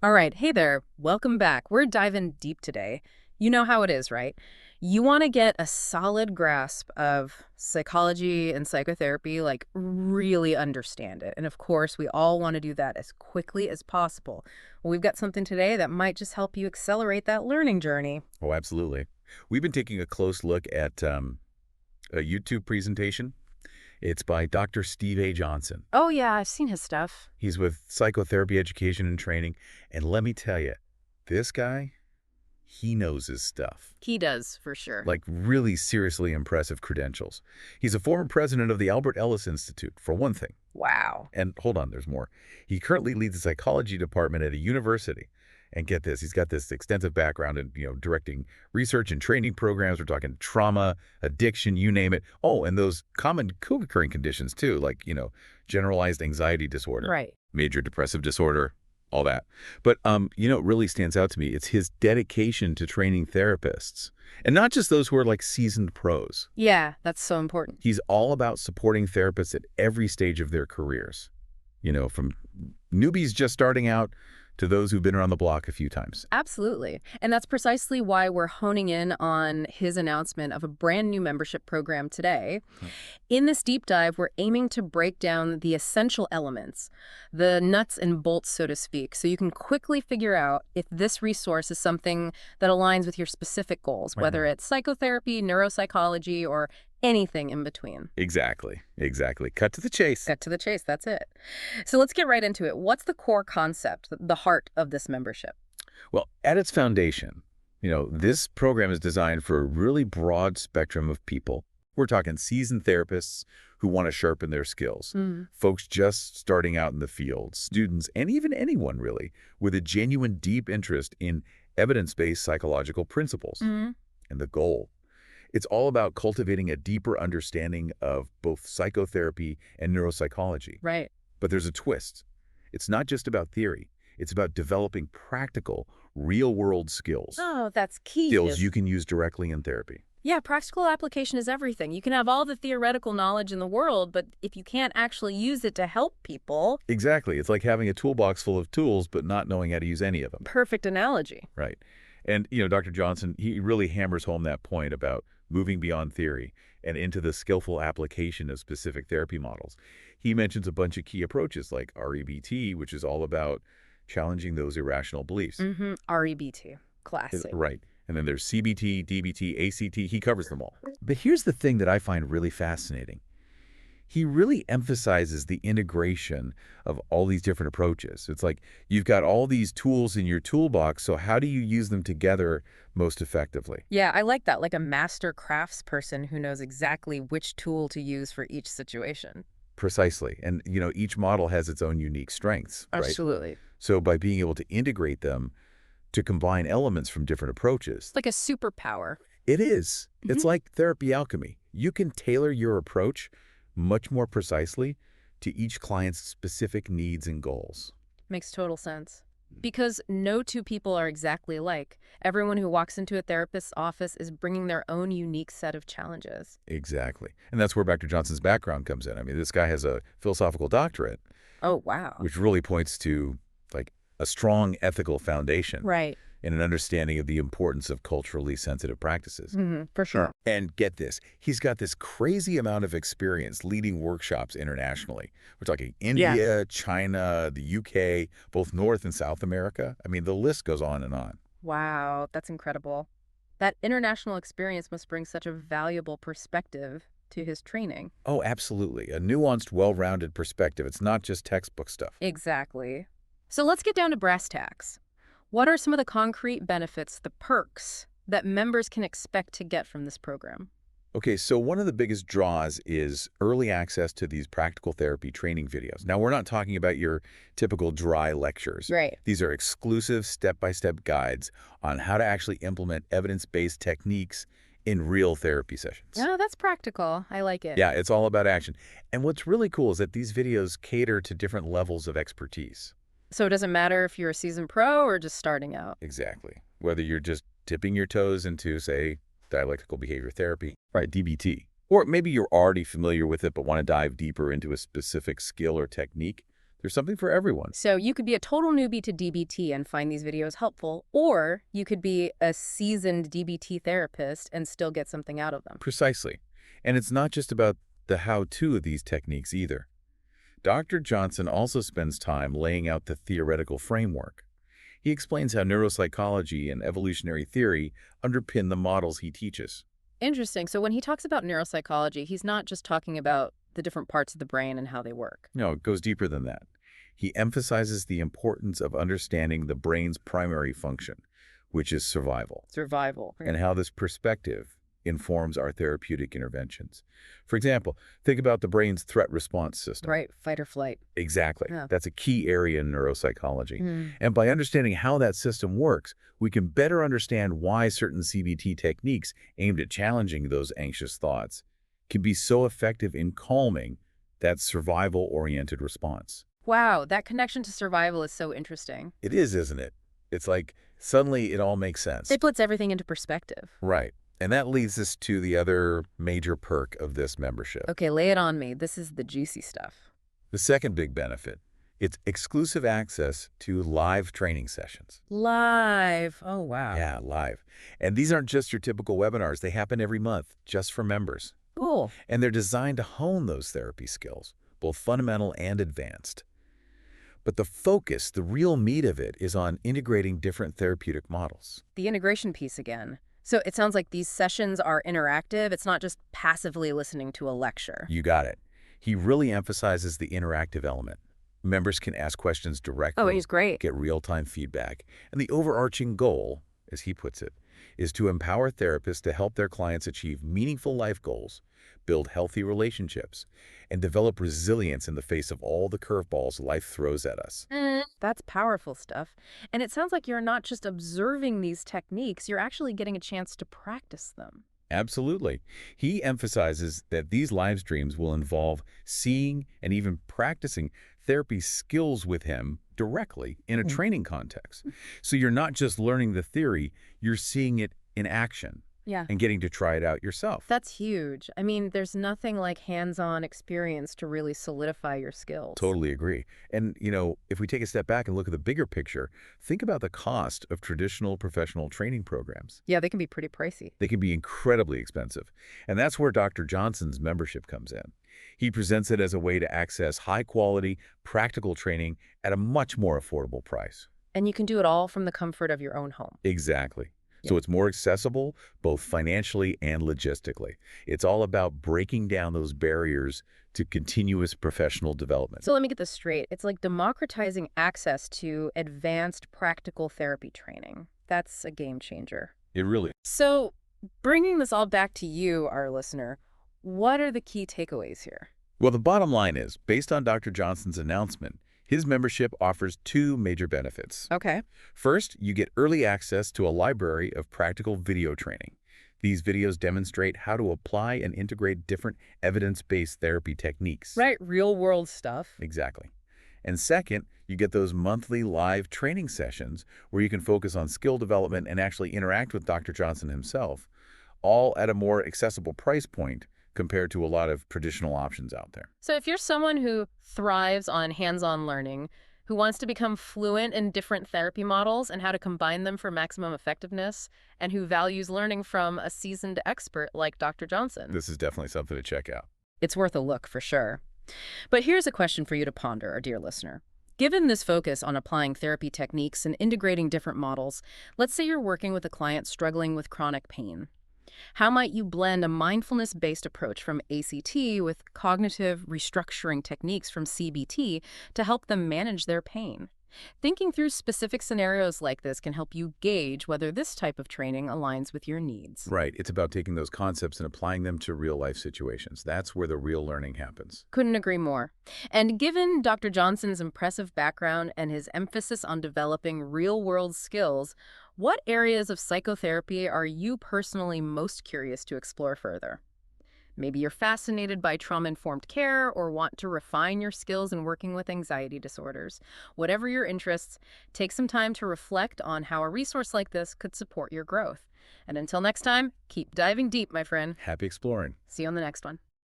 All right, hey there. Welcome back. We're diving deep today. You know how it is, right? You want to get a solid grasp of psychology and psychotherapy, like really understand it. And of course, we all want to do that as quickly as possible. Well, we've got something today that might just help you accelerate that learning journey. Oh, absolutely. We've been taking a close look at a YouTube presentation. It's by Dr. Steve A. Johnson. Oh, yeah, I've seen his stuff. He's with Psychotherapy Education and Training. And let me tell you, this guy, he knows his stuff. He does, for sure. Like really seriously impressive credentials. He's a former president of the Albert Ellis Institute, for one thing. Wow. And hold on, there's more. He currently leads the psychology department at a university. And get this, he's got this extensive background in, directing research and training programs. We're talking trauma, addiction, you name it. Oh, and those common co-occurring conditions too, like, generalized anxiety disorder, Right. major depressive disorder, all that. But, it really stands out to me. It's his dedication to training therapists, and not just those who are like seasoned pros. Yeah, that's so important. He's all about supporting therapists at every stage of their careers, from newbies just starting out to those who've been around the block a few times. Absolutely. And that's precisely why we're honing in on his announcement of a brand new membership program today. In this deep dive, we're aiming to break down the essential elements, the nuts and bolts, so to speak, so you can quickly figure out if this resource is something that aligns with your specific goals, whether it's psychotherapy, neuropsychology, or anything in between. Exactly. Cut to the chase. Cut to the chase, that's it. So let's get right into it. What's the core concept, the heart of this membership? Well, at its foundation, this program is designed for a really broad spectrum of people. We're talking seasoned therapists who want to sharpen their skills, folks just starting out in the field, students, and even anyone really with a genuine deep interest in evidence-based psychological principles. And the goal, it's all about cultivating a deeper understanding of both psychotherapy and neuropsychology. Right. But there's a twist. It's not just about theory. It's about developing practical, real-world skills. Oh, that's key. Skills you can use directly in therapy. Yeah, practical application is everything. You can have all the theoretical knowledge in the world, but if you can't actually use it to help people... Exactly. It's like having a toolbox full of tools, but not knowing how to use any of them. Perfect analogy. Right. And, Dr. Johnson, he really hammers home that point about moving beyond theory and into the skillful application of specific therapy models. He mentions a bunch of key approaches like REBT, which is all about challenging those irrational beliefs. REBT. Classic. Right. And then there's CBT, DBT, ACT. He covers them all. But here's the thing that I find really fascinating. He really emphasizes the integration of all these different approaches. It's like you've got all these tools in your toolbox, so how do you use them together most effectively? Yeah, I like that, like a master craftsperson who knows exactly which tool to use for each situation. Precisely. And, each model has its own unique strengths, right? Absolutely. So by being able to integrate them, to combine elements from different approaches. It's like a superpower. It is. It's like therapy alchemy. You can tailor your approach much more precisely to each client's specific needs and goals. Makes total sense. Because no two people are exactly alike. Everyone who walks into a therapist's office is bringing their own unique set of challenges. Exactly. And that's where Dr. Johnson's background comes in. I mean, this guy has a philosophical doctorate. Oh, wow. Which really points to, like, a strong ethical foundation. Right. And an understanding of the importance of culturally sensitive practices. For sure. And get this, he's got this crazy amount of experience leading workshops internationally. We're talking India, China, the UK, both North and South America. I mean, the list goes on and on. Wow, that's incredible. That international experience must bring such a valuable perspective to his training. Oh, absolutely. A nuanced, well-rounded perspective. It's not just textbook stuff. Exactly. So let's get down to brass tacks. What are some of the concrete benefits, the perks, that members can expect to get from this program? Okay, so one of the biggest draws is early access to these practical therapy training videos. Now, we're not talking about your typical dry lectures. Right. These are exclusive step-by-step guides on how to actually implement evidence-based techniques in real therapy sessions. Oh, that's practical. I like it. Yeah, it's all about action. And what's really cool is that these videos cater to different levels of expertise. So it doesn't matter if you're a seasoned pro or just starting out. Exactly. Whether you're just dipping your toes into, say, dialectical behavior therapy, right, DBT, or maybe you're already familiar with it but want to dive deeper into a specific skill or technique, There's something for everyone. So you could be a total newbie to DBT and find these videos helpful, or you could be a seasoned DBT therapist and still get something out of them. Precisely. And it's not just about the how-to of these techniques either. Dr. Johnson also spends time laying out the theoretical framework. He explains how neuropsychology and evolutionary theory underpin the models he teaches. Interesting. So when he talks about neuropsychology, he's not just talking about the different parts of the brain and how they work. No, it goes deeper than that. He emphasizes the importance of understanding the brain's primary function, which is survival, Survival. and how this perspective informs our therapeutic interventions. For example, think about the brain's threat response system. Right. Fight or flight. Exactly. Yeah. That's a key area in neuropsychology. Mm. And by understanding how that system works, we can better understand why certain CBT techniques aimed at challenging those anxious thoughts can be so effective in calming that survival-oriented response. Wow, that connection to survival is so interesting. It is, isn't it? It's like suddenly it all makes sense. It puts everything into perspective. Right. And that leads us to the other major perk of this membership. Okay, lay it on me. This is the juicy stuff. The second big benefit, it's exclusive access to live training sessions. Live. Oh, wow. Yeah, live. And these aren't just your typical webinars. They happen every month, just for members. Cool. And they're designed to hone those therapy skills, both fundamental and advanced. But the focus, the real meat of it, is on integrating different therapeutic models. The integration piece again. So it sounds like these sessions are interactive. It's not just passively listening to a lecture. You got it. He really emphasizes the interactive element. Members can ask questions directly. Oh, he's great. Get real-time feedback. And the overarching goal, as he puts it, is to empower therapists to help their clients achieve meaningful life goals, build healthy relationships, and develop resilience in the face of all the curveballs life throws at us. That's powerful stuff. And it sounds like you're not just observing these techniques, you're actually getting a chance to practice them. Absolutely. He emphasizes that these live streams will involve seeing and even practicing therapy skills with him directly in a training context. So you're not just learning the theory, you're seeing it in action. Yeah. And getting to try it out yourself. That's huge. I mean, there's nothing like hands-on experience to really solidify your skills. Totally agree. And, if we take a step back and look at the bigger picture, think about the cost of traditional professional training programs. Yeah, they can be pretty pricey. They can be incredibly expensive. And that's where Dr. Johnson's membership comes in. He presents it as a way to access high-quality, practical training at a much more affordable price. And you can do it all from the comfort of your own home. Exactly. So it's more accessible, both financially and logistically. It's all about breaking down those barriers to continuous professional development. So let me get this straight. It's like democratizing access to advanced practical therapy training. That's a game changer. It really is. So bringing this all back to you, our listener, what are the key takeaways here? Well, the bottom line is, based on Dr. Johnson's announcement, his membership offers two major benefits. Okay. First, you get early access to a library of practical video training. These videos demonstrate how to apply and integrate different evidence-based therapy techniques. Right, real-world stuff. Exactly. And second, you get those monthly live training sessions where you can focus on skill development and actually interact with Dr. Johnson himself, all at a more accessible price point compared to a lot of traditional options out there. So if you're someone who thrives on hands-on learning, who wants to become fluent in different therapy models and how to combine them for maximum effectiveness, and who values learning from a seasoned expert like Dr. Johnson, This is definitely something to check out. it's worth a look for sure. But here's a question for you to ponder, our dear listener. Given this focus on applying therapy techniques and integrating different models, let's say you're working with a client struggling with chronic pain. How might you blend a mindfulness-based approach from ACT with cognitive restructuring techniques from CBT to help them manage their pain? Thinking through specific scenarios like this can help you gauge whether this type of training aligns with your needs. Right. It's about taking those concepts and applying them to real-life situations. That's where the real learning happens. Couldn't agree more. And given Dr. Johnson's impressive background and his emphasis on developing real-world skills, what areas of psychotherapy are you personally most curious to explore further? Maybe you're fascinated by trauma-informed care or want to refine your skills in working with anxiety disorders. Whatever your interests, take some time to reflect on how a resource like this could support your growth. And until next time, keep diving deep, my friend. Happy exploring. See you on the next one.